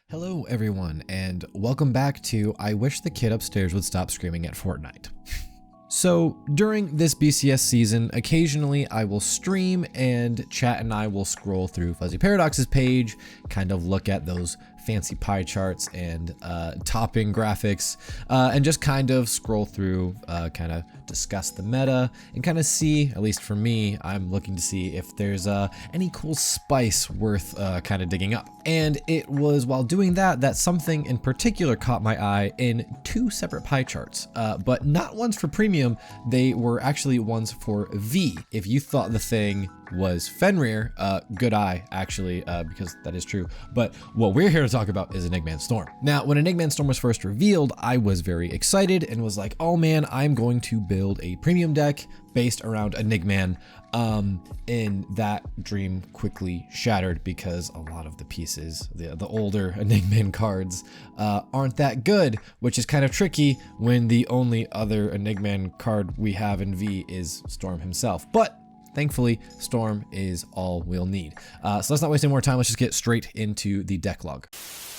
Hello everyone, and welcome back to I Wish the Kid Upstairs Would Stop Screaming at Fortnite. So during this BCS season, occasionally I will stream and chat and I will scroll through Fuzzy Paradox's page, kind of look at those fancy pie charts and topping graphics, and just kind of scroll through, kind of discuss the meta and kind of see, at least for me, I'm looking to see if there's any cool spice worth kind of digging up. And it was while doing that that something in particular caught my eye in two separate pie charts, but not ones for premium. They were actually ones for V. If you thought the thing was Fenrir, good eye actually, because that is true. But what we're here to talk about is Enigman Storm. Now, when Enigman Storm was first revealed, I was very excited and was like, oh man, I'm going to build a premium deck based around Enigman. And that dream quickly shattered because a lot of the pieces, the older Enigman cards, aren't that good, which is kind of tricky when the only other Enigman card we have in V is Storm himself. But thankfully, Storm is all we'll need. So let's not waste any more time. Let's just get straight into the deck log.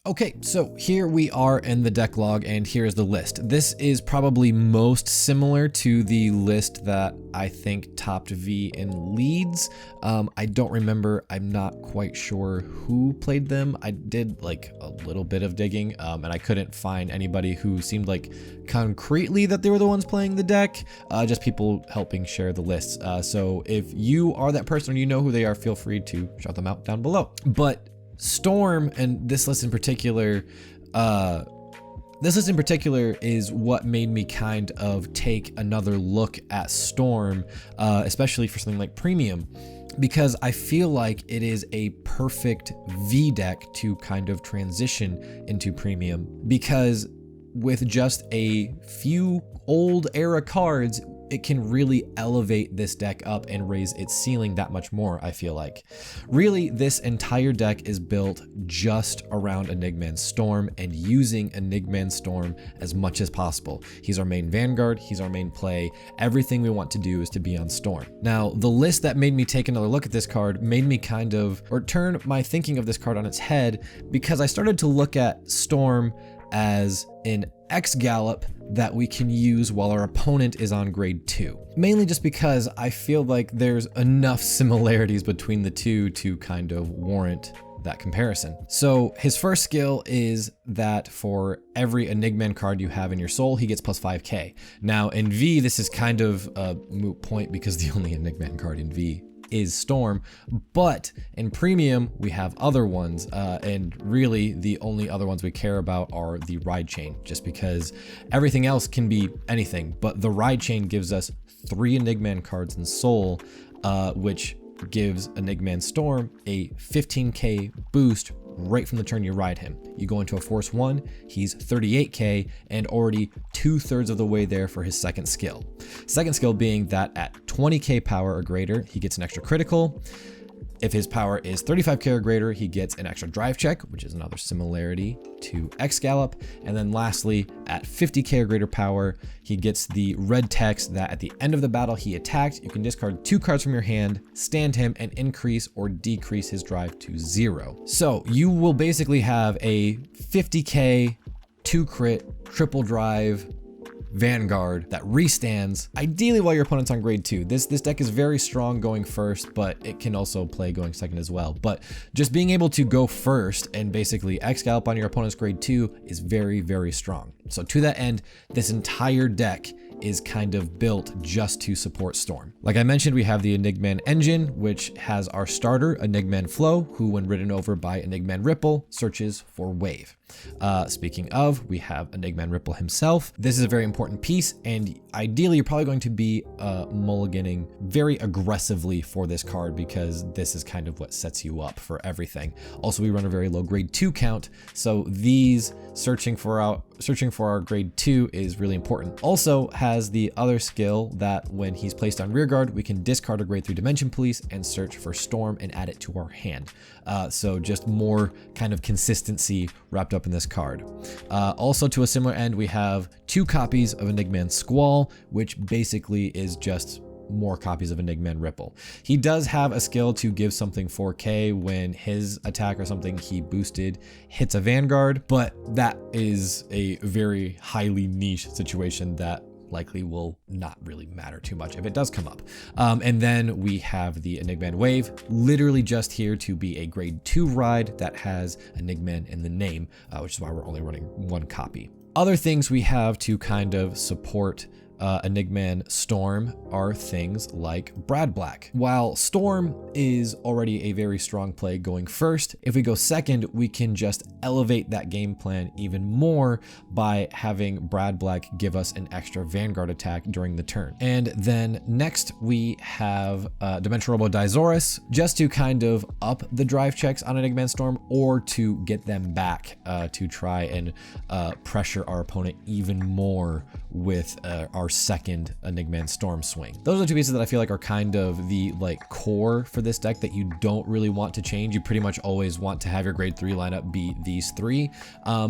Okay, so here we are in the deck log, and here's the list. This is probably most similar to the list that I think topped V in leads. I don't remember. I'm not quite sure who played them. I did like a little bit of digging, and I couldn't find anybody who seemed like concretely that they were the ones playing the deck, just people helping share the lists. So if you are that person or you know who they are, feel free to shout them out down below. But Storm, and this list in particular is what made me kind of take another look at Storm, especially for something like Premium, because I feel like it is a perfect V deck to kind of transition into Premium, because with just a few old era cards, it can really elevate this deck up and raise its ceiling that much more, I feel like. Really, this entire deck is built just around Enigman Storm and using Enigman Storm as much as possible. He's our main Vanguard, he's our main play. Everything we want to do is to be on Storm. Now, the list that made me take another look at this card made me kind of, or turn my thinking of this card on its head, because I started to look at Storm as an X Gallop that we can use while our opponent is on grade 2. Mainly just because I feel like there's enough similarities between the two to kind of warrant that comparison. So his first skill is that for every Enigman card you have in your soul, he gets plus 5k. Now in V, this is kind of a moot point because the only Enigman card in V is Storm, but in Premium we have other ones, and really the only other ones we care about are the ride chain, just because everything else can be anything, but the ride chain gives us 3 Enigman cards in Soul, which gives Enigman Storm a 15k boost right from the turn you ride him. You go into a Force 1, he's 38k and already 2/3 of the way there for his second skill. Second skill being that at 20k power or greater, he gets an extra critical. If his power is 35k or greater, he gets an extra drive check, which is another similarity to X Gallop. And then lastly, at 50k or greater power, he gets the red text that at the end of the battle he attacked, you can discard 2 cards from your hand, stand him, and increase or decrease his drive to 0. So you will basically have a 50k, 2 crit, triple drive Vanguard that restands, ideally while your opponent's on grade 2. This deck is very strong going first, but it can also play going second as well. But just being able to go first and basically X Gallop on your opponent's grade 2 is very, very strong. So to that end, this entire deck is kind of built just to support Storm. Like I mentioned, we have the Enigman Engine, which has our starter, Enigman Flow, who when ridden over by Enigman Ripple, searches for Wave. Speaking of, we have Enigman Ripple himself. This is a very important piece, and ideally you're probably going to be mulliganing very aggressively for this card, because this is kind of what sets you up for everything. Also, we run a very low grade 2 count, so these searching for our grade 2 is really important. Also has the other skill that when he's placed on rear guard, we can discard a grade 3 Dimension Police and search for Storm and add it to our hand. So just more kind of consistency wrapped up in this card. Also to a similar end, we have 2 copies of Enigman Squall, which basically is just more copies of Enigman Ripple. He does have a skill to give something 4K when his attack or something he boosted hits a Vanguard, but that is a very highly niche situation that likely will not really matter too much if it does come up. And then we have the Enigman Wave, literally just here to be a grade 2 ride that has Enigman in the name, which is why we're only running 1 copy. Other things we have to kind of support Enigman Storm are things like Brad Black. While Storm is already a very strong play going first, if we go second, we can just elevate that game plan even more by having Brad Black give us an extra Vanguard attack during the turn. And then next we have Dimensional Robo Dizoris, just to kind of up the drive checks on Enigman Storm or to get them back to try and pressure our opponent even more with our second Enigman Storm swing. Those are the 2 pieces that I feel like are kind of the core for this deck that you don't really want to change. You pretty much always want to have your grade 3 lineup be these 3,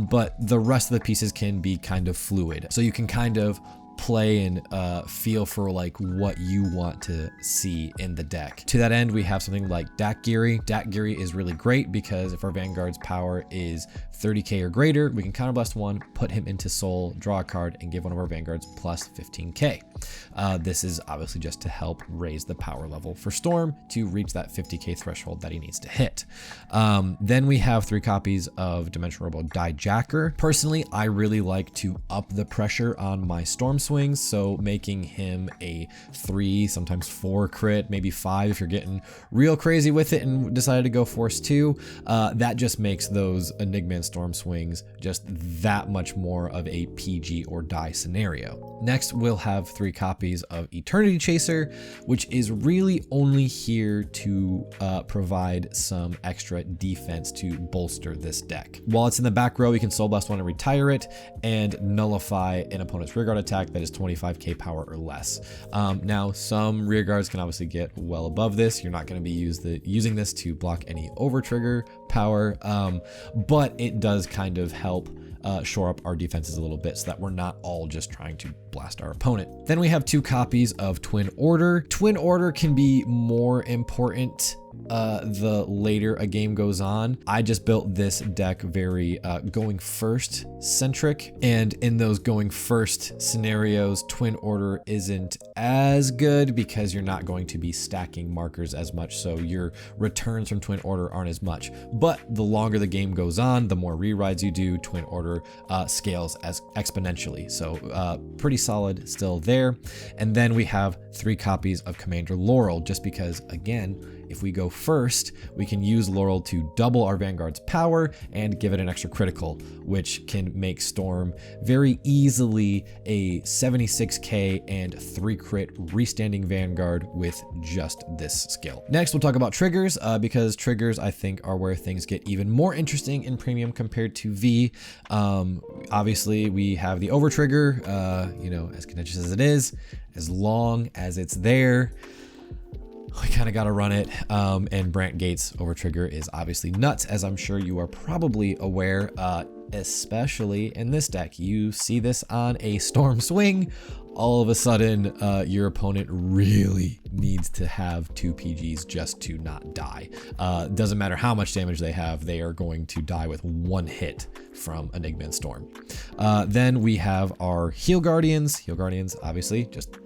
but the rest of the pieces can be kind of fluid. So you can kind of play and feel for what you want to see in the deck. To that end, we have something like Dackgiri. Dackgiri is really great because if our Vanguard's power is 30k or greater, we can counterblast 1, put him into soul, draw a card, and give one of our Vanguards plus 15k. This is obviously just to help raise the power level for Storm to reach that 50k threshold that he needs to hit. Then we have 3 copies of Dimensional Robo Dijacker. Personally, I really like to up the pressure on my Storm swings, so making him a 3, sometimes 4 crit, maybe 5 if you're getting real crazy with it and decided to go force 2. That just makes those Enigman Storm swings just that much more of a PG or die scenario. Next, we'll have 3 copies of Eternity Chaser, which is really only here to provide some extra defense to bolster this deck. While it's in the back row, we can Soul Blast 1 and retire it and nullify an opponent's rearguard attack that is 25k power or less. Now, some rearguards can obviously get well above this. You're not going to be using this to block any over trigger power, but it does kind of help shore up our defenses a little bit so that we're not all just trying to blast our opponent. Then we have 2 copies of Twin Order. Twin Order can be more important the later a game goes on. I just built this deck very going first centric, and in those going first scenarios, Twin Order isn't as good because you're not going to be stacking markers as much, so your returns from Twin Order aren't as much. But the longer the game goes on, the more rerides you do, Twin Order scales as exponentially, so pretty solid still there. And then we have 3 copies of Commander Laurel, just because, again, if we go first, we can use Laurel to double our Vanguard's power and give it an extra critical, which can make Storm very easily a 76k and 3 crit restanding Vanguard with just this skill. Next, we'll talk about triggers, because triggers, I think, are where things get even more interesting in Premium compared to V. Obviously, we have the over trigger, as contentious as it is, as long as it's there, we kind of got to run it. And Brant Gates over trigger is obviously nuts, as I'm sure you are probably aware, especially in this deck. You see this on a Storm swing, all of a sudden your opponent really needs to have 2 PGs just to not die. Doesn't matter how much damage they have, they are going to die with 1 hit from Enigman Storm. Then we have our Heal Guardians. Heal Guardians, obviously, just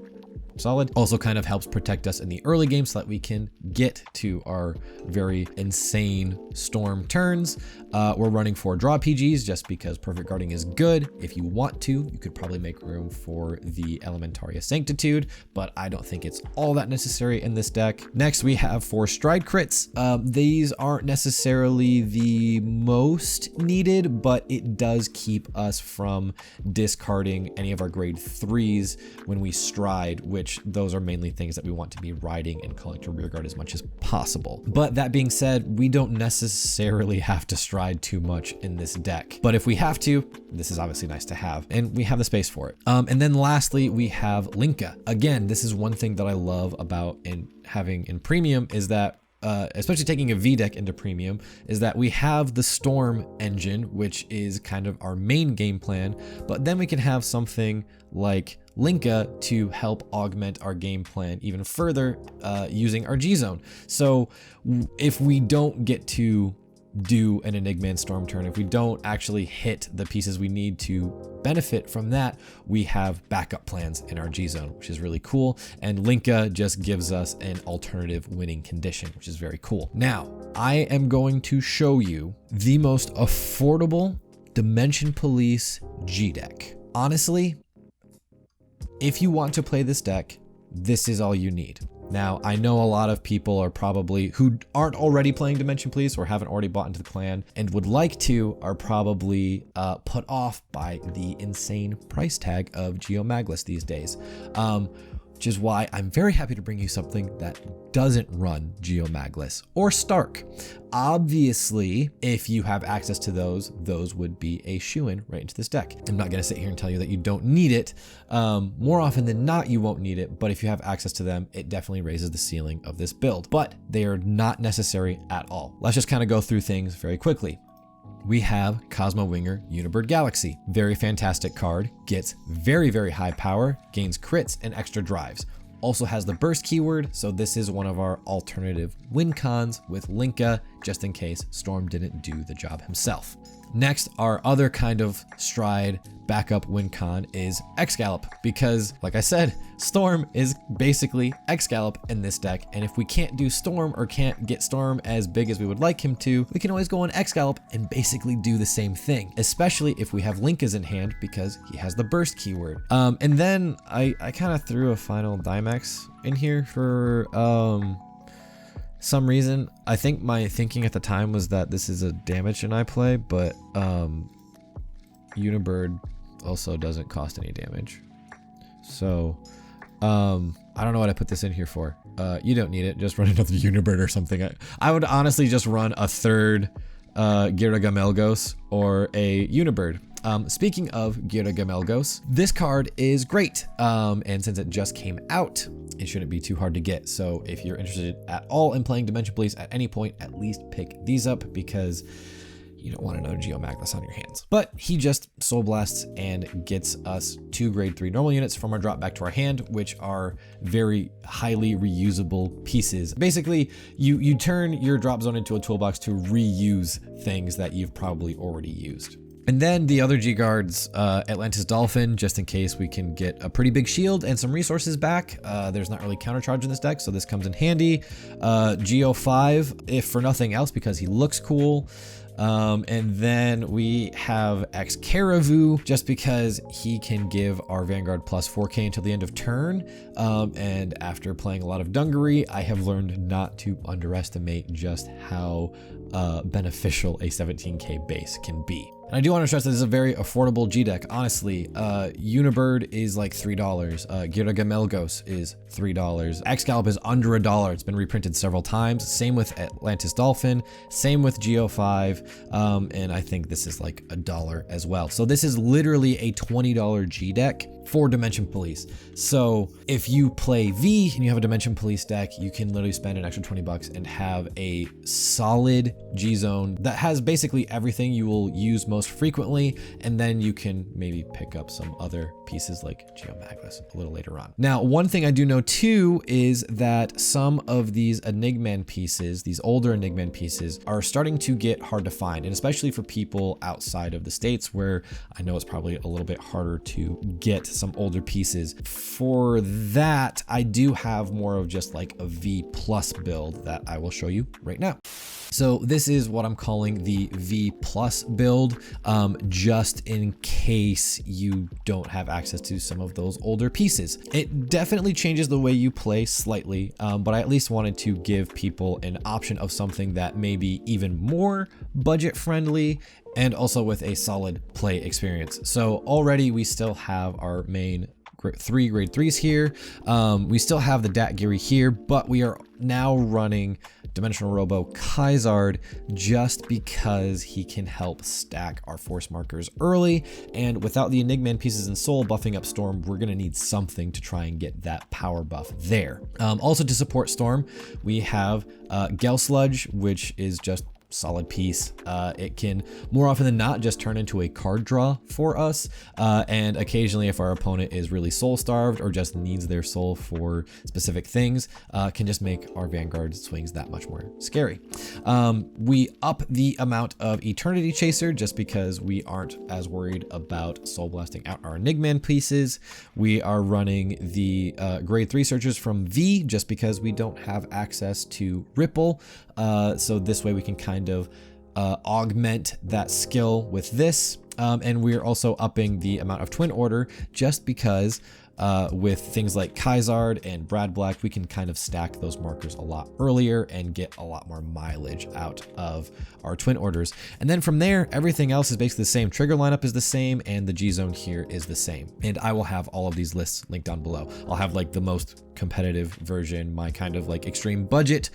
solid. Also kind of helps protect us in the early game so that we can get to our very insane Storm turns. We're running 4 draw PGs just because Perfect Guarding is good. If you want to, you could probably make room for the Elementaria Sanctitude, but I don't think it's all that necessary in this deck. Next, we have 4 Stride crits. These aren't necessarily the most needed, but it does keep us from discarding any of our grade 3s when we stride, which those are mainly things that we want to be riding and calling to rearguard as much as possible. But that being said, we don't necessarily have to stride too much in this deck. But if we have to, this is obviously nice to have, and we have the space for it. And then lastly, we have Linka. Again, this is one thing that I love about having in Premium is that especially taking a V deck into premium, is that we have the Storm engine, which is kind of our main game plan, but then we can have something like Linka to help augment our game plan even further using our G zone. So if we don't get to do an Enigman Storm turn, if we don't actually hit the pieces we need to benefit from that, we have backup plans in our G zone, which is really cool. And Linka just gives us an alternative winning condition, which is very cool. Now, I am going to show you the most affordable Dimension Police G deck. Honestly, if you want to play this deck, this is all you need. Now, I know a lot of people are probably, who aren't already playing Dimension Police or haven't already bought into the clan and would like to, are probably put off by the insane price tag of Geomaglass these days. Which is why I'm very happy to bring you something that doesn't run Geomaglass or Stark. Obviously, if you have access to those would be a shoo-in right into this deck. I'm not gonna sit here and tell you that you don't need it. More often than not, you won't need it, but if you have access to them, it definitely raises the ceiling of this build, but they are not necessary at all. Let's just kind of go through things very quickly. We have Cosmo Winger Unibird Galaxy. Very fantastic card, gets very, very high power, gains crits and extra drives. Also has the burst keyword, so this is one of our alternative win cons with Linka, just in case Storm didn't do the job himself. Next, our other kind of stride backup win con is Excalibur, because like I said, Storm is basically Excalibur in this deck, and if we can't do Storm or can't get Storm as big as we would like him to, we can always go on Excalibur and basically do the same thing, especially if we have Linkas in hand because he has the burst keyword. And then I kind of threw a final Dimex in here for some reason. I think my thinking at the time was that this is a damage and I play, but Unibird also doesn't cost any damage. So I don't know what I put this in here for. You don't need it, just run another Unibird or something. I would honestly just run a third Gira Gamelgos or a Unibird. Speaking of Gira Gamelgos, this card is great, and since it just came out, it shouldn't be too hard to get. So if you're interested at all in playing Dimension Police at any point, at least pick these up because you don't want another Geomaglass on your hands. But he just Soul Blasts and gets us 2 grade 3 normal units from our drop back to our hand, which are very highly reusable pieces. Basically, you turn your drop zone into a toolbox to reuse things that you've probably already used. And then the other G guards, Atlantis Dolphin, just in case we can get a pretty big shield and some resources back. There's not really countercharge in this deck, so this comes in handy. Geo 5, if for nothing else, because he looks cool. And then we have Excalibur, just because he can give our Vanguard plus 4K until the end of turn. And after playing a lot of Dungaree, I have learned not to underestimate just how beneficial a 17K base can be. And I do want to stress that this is a very affordable G deck. Honestly, Unibird is like $3. Gira Gamelgos is $3. Excalibur is under $1. It's been reprinted several times. Same with Atlantis Dolphin. Same with Geo 5. And I think this is like $1 as well. So this is literally a $20 G deck for Dimension Police. So if you play V and you have a Dimension Police deck, you can literally spend an extra 20 bucks and have a solid G zone that has basically everything you will use most frequently, and then you can maybe pick up some other pieces like Geomaglass a little later on. Now, one thing I do know too is that some of these Enigman pieces, these older Enigman pieces, are starting to get hard to find, and especially for people outside of the States, where I know it's probably a little bit harder to get some older pieces. For that, I do have more of just like a V+ build that I will show you right now. So this is what I'm calling the V+ build, just in case you don't have access to some of those older pieces. It definitely changes the way you play slightly, but I at least wanted to give people an option of something that may be even more budget friendly and also with a solid play experience. So already we still have our main 3 grade 3s here. We still have the Dat Giri here, but we are now running Dimensional Robo Kaizard just because he can help stack our force markers early, and without the Enigman pieces in Soul buffing up Storm, we're gonna need something to try and get that power buff there. Also to support Storm, we have Gel Sludge, which is just solid piece. It can more often than not just turn into a card draw for us, and occasionally if our opponent is really soul starved or just needs their soul for specific things, can just make our Vanguard swings that much more scary. We up the amount of Eternity Chaser just because we aren't as worried about soul blasting out our Enigman pieces. We are running the grade 3 searches from V just because we don't have access to Ripple, so this way we can kind of augment that skill with this, and we're also upping the amount of Twin Order just because with things like Kaizard and Brad Black, we can kind of stack those markers a lot earlier and get a lot more mileage out of our Twin Orders. And then from there, everything else is basically the same. Trigger lineup is the same, and the G zone here is the same. And I will have all of these lists linked down below. I'll have like the most competitive version, my kind of like extreme budget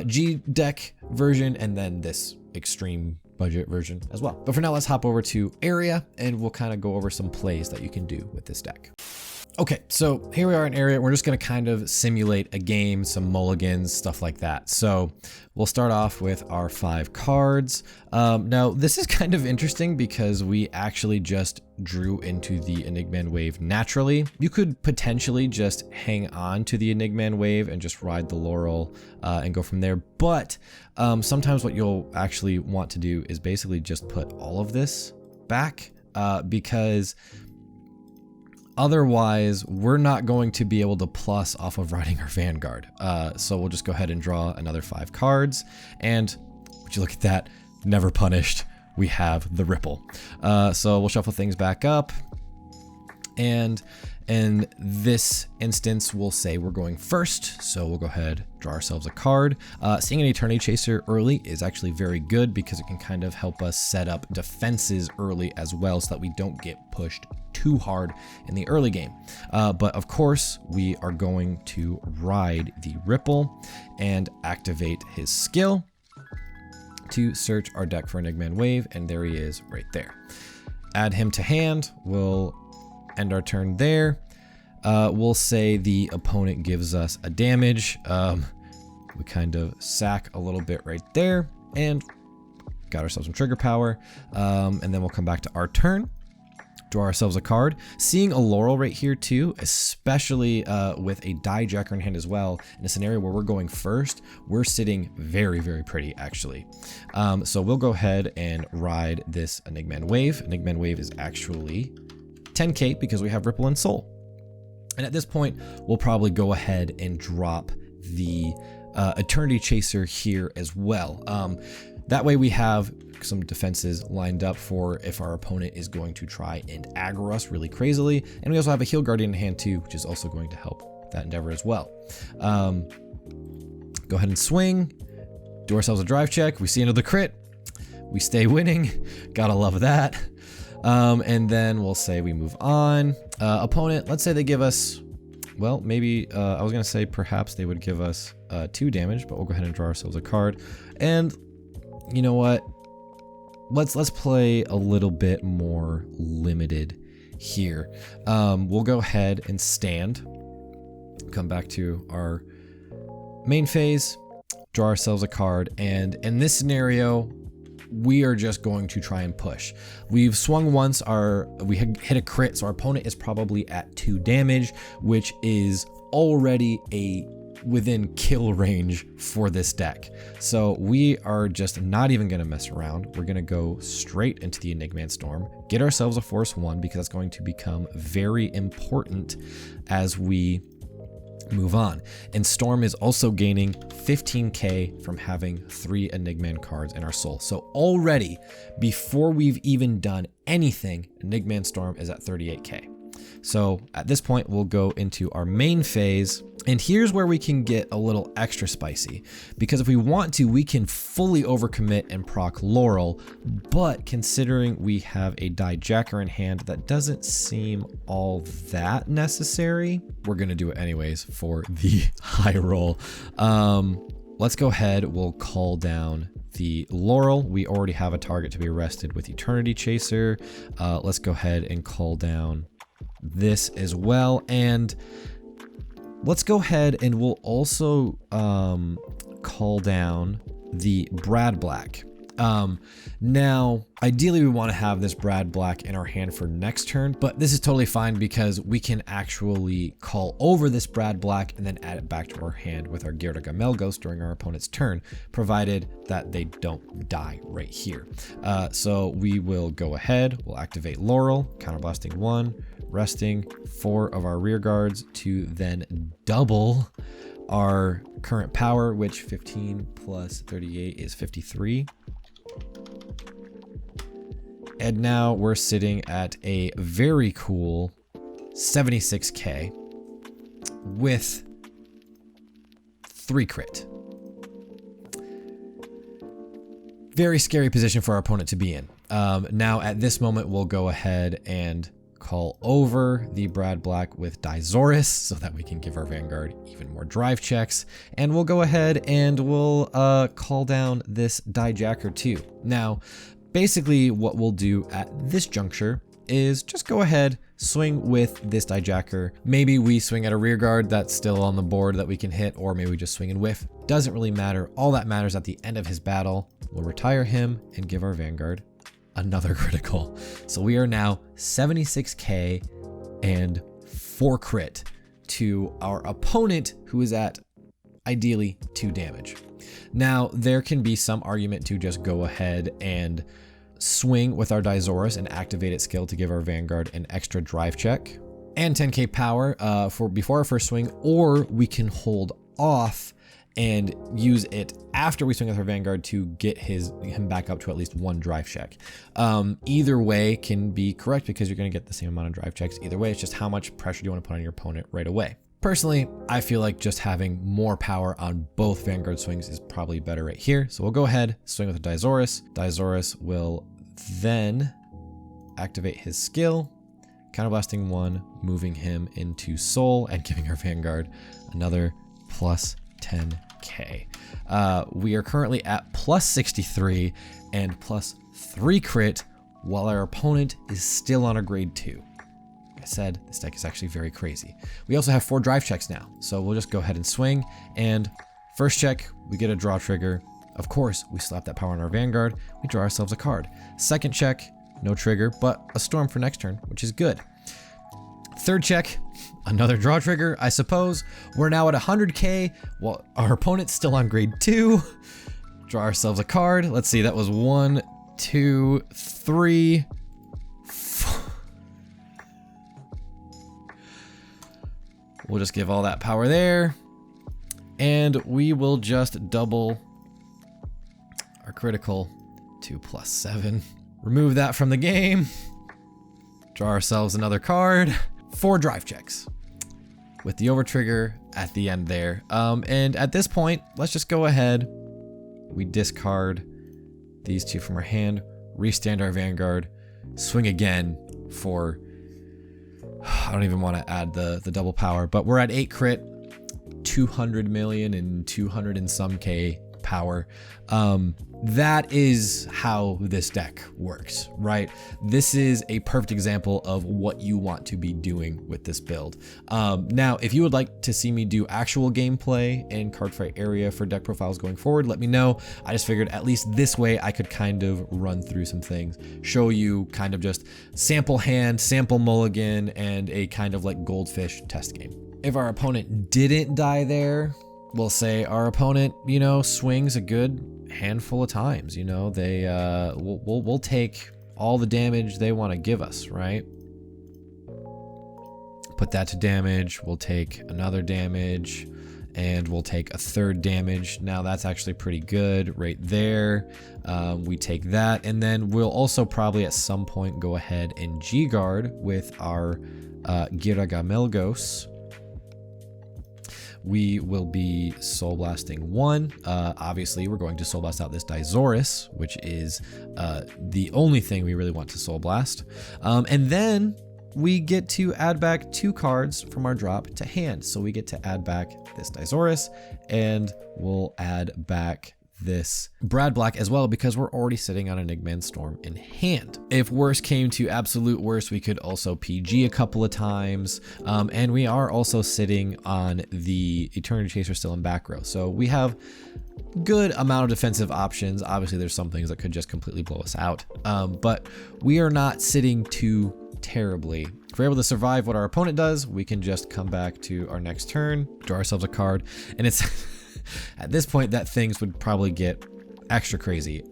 G deck version, and then this extreme budget version as well. But for now, let's hop over to Area and we'll kind of go over some plays that you can do with this deck. Okay, so here we are in Area. We're just gonna kind of simulate a game, some mulligans, stuff like that. So we'll start off with our 5 cards. Now this is kind of interesting because we actually just drew into the Enigman wave naturally. You could potentially just hang on to the Enigman wave and just ride the Laurel and go from there. But sometimes what you'll actually want to do is basically just put all of this back because otherwise, we're not going to be able to plus off of riding our Vanguard. So we'll just go ahead and draw another 5 cards. And would you look at that? Never punished. We have the Ripple. So we'll shuffle things back up. And in this instance, we'll say we're going first. So we'll go ahead, draw ourselves a card. Seeing an Eternity Chaser early is actually very good because it can kind of help us set up defenses early as well so that we don't get pushed too hard in the early game. But of course, we are going to ride the Ripple and activate his skill to search our deck for Enigman Wave, and there he is right there. Add him to hand. We'll end our turn there. We'll say the opponent gives us a damage. We kind of sack a little bit right there and got ourselves some trigger power. And then we'll come back to our turn, draw ourselves a card. Seeing a Laurel right here too, especially with a Dijacker in hand as well, in a scenario where we're going first, we're sitting very, very pretty actually. So we'll go ahead and ride this Enigman Wave. Enigman Wave is actually 10k because we have Ripple and Soul. And at this point, we'll probably go ahead and drop the Eternity Chaser here as well. That way we have some defenses lined up for if our opponent is going to try and aggro us really crazily. And we also have a Heal Guardian in hand too, which is also going to help that endeavor as well. Go ahead and swing, do ourselves a drive check. We see another crit. We stay winning. Gotta love that. And then we'll say we move on. Opponent, let's say they give us, well, maybe, I was gonna say perhaps they would give us 2 damage, but we'll go ahead and draw ourselves a card. And you know what? Let's play a little bit more limited here. We'll go ahead and stand, come back to our main phase, draw ourselves a card, and in this scenario, we are just going to try and push. We've swung once, we hit a crit, so our opponent is probably at 2 damage, which is already within kill range for this deck. So we are just not even gonna mess around. We're gonna go straight into the Enigman Storm, get ourselves a Force 1 because that's going to become very important as we move on. And Storm is also gaining 15k from having 3 Enigman cards in our soul. So already, before we've even done anything, Enigman Storm is at 38k. So at this point, we'll go into our main phase. And here's where we can get a little extra spicy, because if we want to, we can fully overcommit and proc Laurel, but considering we have a Dijacker in hand, that doesn't seem all that necessary. We're gonna do it anyways for the high roll. Let's go ahead, we'll call down the Laurel. We already have a target to be arrested with Eternity Chaser. Let's go ahead and call down this as well. And let's go ahead and we'll also call down the Brad Black. Now, ideally we want to have this Brad Black in our hand for next turn, but this is totally fine because we can actually call over this Brad Black and then add it back to our hand with our Gyarados Gamelgos during our opponent's turn, provided that they don't die right here. So we will go ahead, we'll activate Laurel, counterblasting 1, resting 4 of our rear guards to then double our current power, which 15 plus 38 is 53. And now we're sitting at a very cool 76k with 3 crit. Very scary position for our opponent to be in. Now at this moment, we'll go ahead and call over the Brad Black with Dizoris so that we can give our Vanguard even more drive checks. And we'll go ahead and we'll call down this Dijacker too. Now, basically what we'll do at this juncture is just go ahead, swing with this Dijacker. Maybe we swing at a rear guard that's still on the board that we can hit, or maybe we just swing and whiff. Doesn't really matter. All that matters at the end of his battle, we'll retire him and give our Vanguard another critical. So we are now 76k and 4 crit to our opponent, who is at ideally 2 damage. Now, there can be some argument to just go ahead and swing with our Dizoris and activate its skill to give our Vanguard an extra drive check and 10k power for before our first swing, or we can hold off and use it after we swing with our Vanguard to get him back up to at least 1 drive check. Either way can be correct because you're going to get the same amount of drive checks either way. It's just how much pressure do you want to put on your opponent right away. Personally, I feel like just having more power on both Vanguard swings is probably better right here. So we'll go ahead, swing with a Dizoris. Dizoris will then activate his skill, counterblasting 1, moving him into Soul and giving our Vanguard another plus 10k. We are currently at plus 63 and plus 3 crit, while our opponent is still on a grade 2. Like I said, this deck is actually very crazy. We also have 4 drive checks now, so we'll just go ahead and swing. And first check, we get a draw trigger. Of course, we slap that power on our Vanguard. We draw ourselves a card. Second check, no trigger, but a storm for next turn, which is good. Third check, another draw trigger, I suppose. We're now at 100k, while our opponent's still on grade 2. Draw ourselves a card. Let's see, that was 1, 2, 3, 4. We'll just give all that power there. And we will just double our critical to plus 7. Remove that from the game. Draw ourselves another card. 4 drive checks with the over trigger at the end there. And at this point, let's just go ahead. We discard these 2 from our hand, restand our Vanguard, swing again for, I don't even want to add the double power, but we're at 8 crit, 200 million and 200 and some K power. That is how this deck works, right? This is a perfect example of what you want to be doing with this build. Now, if you would like to see me do actual gameplay in Cardfight area for deck profiles going forward, let me know. I just figured at least this way I could kind of run through some things, show you kind of just sample hand, sample mulligan, and a kind of like goldfish test game. If our opponent didn't die there, we'll say our opponent, you know, swings a good handful of times. You know, they we'll take all the damage they want to give us, right? Put that to damage. We'll take another damage, and we'll take a 3rd damage. Now that's actually pretty good right there. We take that, and then we'll also probably at some point go ahead and G-Guard with our Geomaglass. We will be Soul Blasting 1. Obviously, we're going to Soul Blast out this Dizoris, which is the only thing we really want to Soul Blast. And then we get to add back 2 cards from our drop to hand. So we get to add back this Dizoris, and we'll add back this Brad Black as well, because we're already sitting on an Enigman Storm in hand. If worst came to absolute worst, we could also PG a couple of times, and we are also sitting on the Eternity Chaser still in back row, so we have good amount of defensive options. Obviously there's some things that could just completely blow us out, but we are not sitting too terribly. If we're able to survive what our opponent does, we can just come back to our next turn, draw ourselves a card, and it's at this point that things would probably get extra crazy.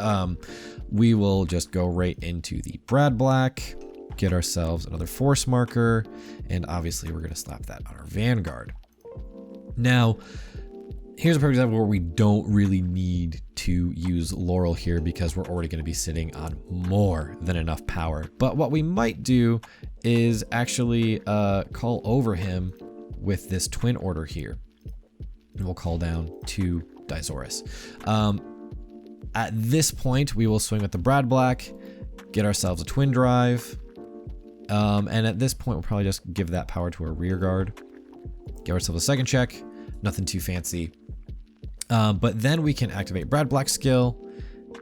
We will just go right into the Brad Black, get ourselves another force marker, and obviously we're going to slap that on our Vanguard. Now, here's a perfect example where we don't really need to use Laurel here, because we're already going to be sitting on more than enough power. But what we might do is actually call over him with this Twin Order here. And we'll call down 2 Dizoris. At this point, we will swing with the Brad Black, get ourselves a Twin Drive, and at this point, we'll probably just give that power to our rear guard, give ourselves a 2nd check, nothing too fancy. But then we can activate Brad Black's skill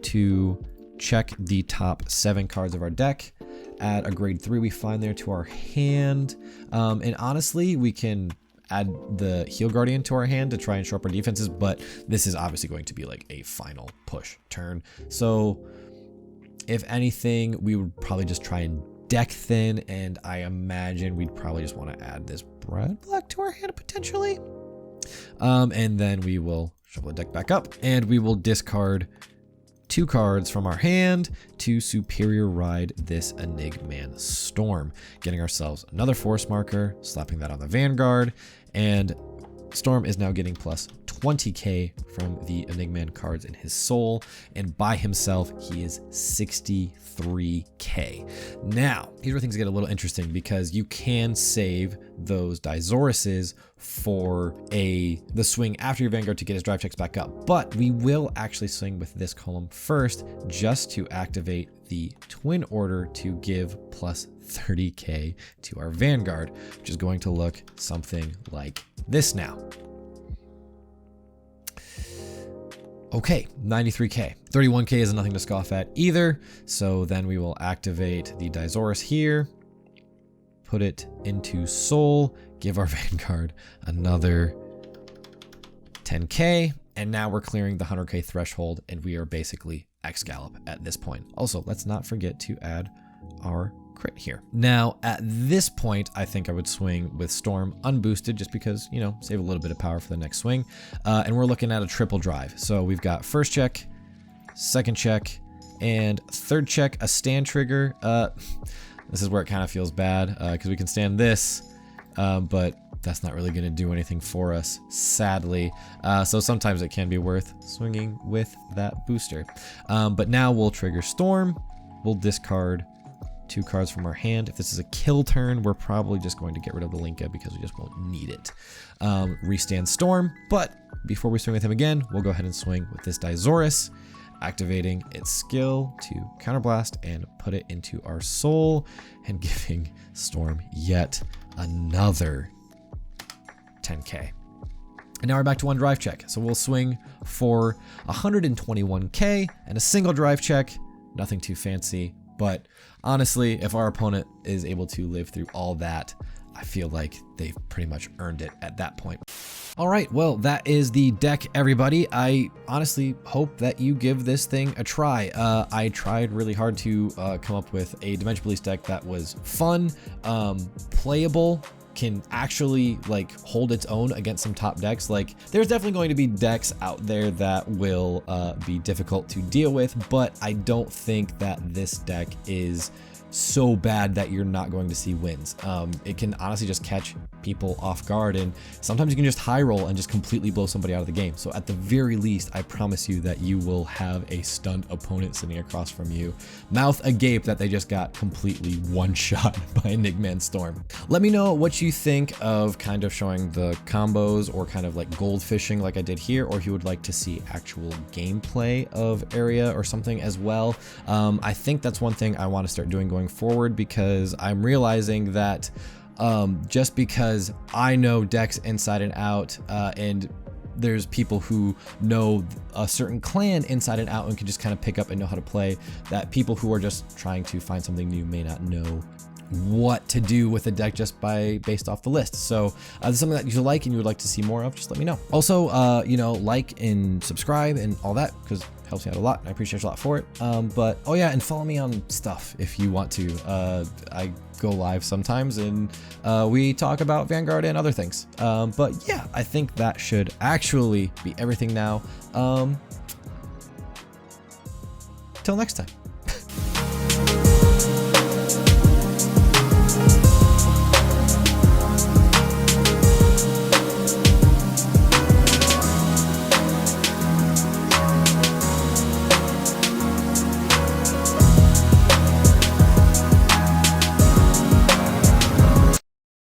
to check the top 7 cards of our deck, add a grade 3 we find there to our hand, and honestly, we can add the Heal Guardian to our hand to try and shore up our defenses, but this is obviously going to be like a final push turn. So if anything, we would probably just try and deck thin, and I imagine we'd probably just want to add this Brad Black to our hand potentially. And then we will shuffle the deck back up, and we will discard 2 cards from our hand to Superior Ride this Enigman Storm, getting ourselves another force marker, slapping that on the Vanguard, and Storm is now getting plus 20k from the Enigman cards in his soul, and by himself he is 63k. Now, here's where things get a little interesting, because you can save those Dizorises for the swing after your Vanguard to get his drive checks back up, but we will actually swing with this column first just to activate the Twin Order to give plus 30k to our Vanguard, which is going to look something like this now. Okay, 93k. 31k is nothing to scoff at either. So then we will activate the Dizoris here, put it into Soul, give our Vanguard another 10k, and now we're clearing the 100k threshold, and we are basically Excalibur at this point. Also, let's not forget to add our crit here. Now, at this point, I think I would swing with Storm unboosted, just because, you know, save a little bit of power for the next swing. And we're looking at a triple drive. So we've got 1st check, 2nd check, and 3rd check, a stand trigger. This is where it kind of feels bad, because we can stand this, but that's not really going to do anything for us, sadly. So sometimes it can be worth swinging with that booster. But now we'll trigger Storm. We'll discard 2 cards from our hand. If this is a kill turn, we're probably just going to get rid of the Linka because we just won't need it. Restand Storm, but before we swing with him again, we'll go ahead and swing with this Dizoris, activating its skill to counterblast and put it into our soul, and giving Storm yet another 10k. And now we're back to 1 drive check. So we'll swing for 121k and a single drive check. Nothing too fancy, but honestly, if our opponent is able to live through all that, I feel like they've pretty much earned it at that point. All right, well, that is the deck, everybody. I honestly hope that you give this thing a try. I tried really hard to come up with a Dimensional Police deck that was fun, playable, can actually like hold its own against some top decks. Like, there's definitely going to be decks out there that will be difficult to deal with, but I don't think that this deck is so bad that you're not going to see wins. It can honestly just catch people off guard, and sometimes you can just high roll and just completely blow somebody out of the game. So at the very least, I promise you that you will have a stunned opponent sitting across from you, mouth agape that they just got completely one-shot by Enigman Storm. Let me know what you think of kind of showing the combos or kind of like gold fishing like I did here, or if you would like to see actual gameplay of area or something as well. I think that's one thing I want to start doing going forward, because I'm realizing that just because I know decks inside and out, and there's people who know a certain clan inside and out and can just kind of pick up and know how to play, that people who are just trying to find something new may not know what to do with a deck just based off the list. So this is something that you like and you would like to see more of, just let me know. Also, you know, like and subscribe and all that, because it helps me out a lot. I appreciate you a lot for it. But oh yeah, and follow me on stuff if you want to. I go live sometimes and we talk about Vanguard and other things. But yeah, I think that should actually be everything now. Till next time.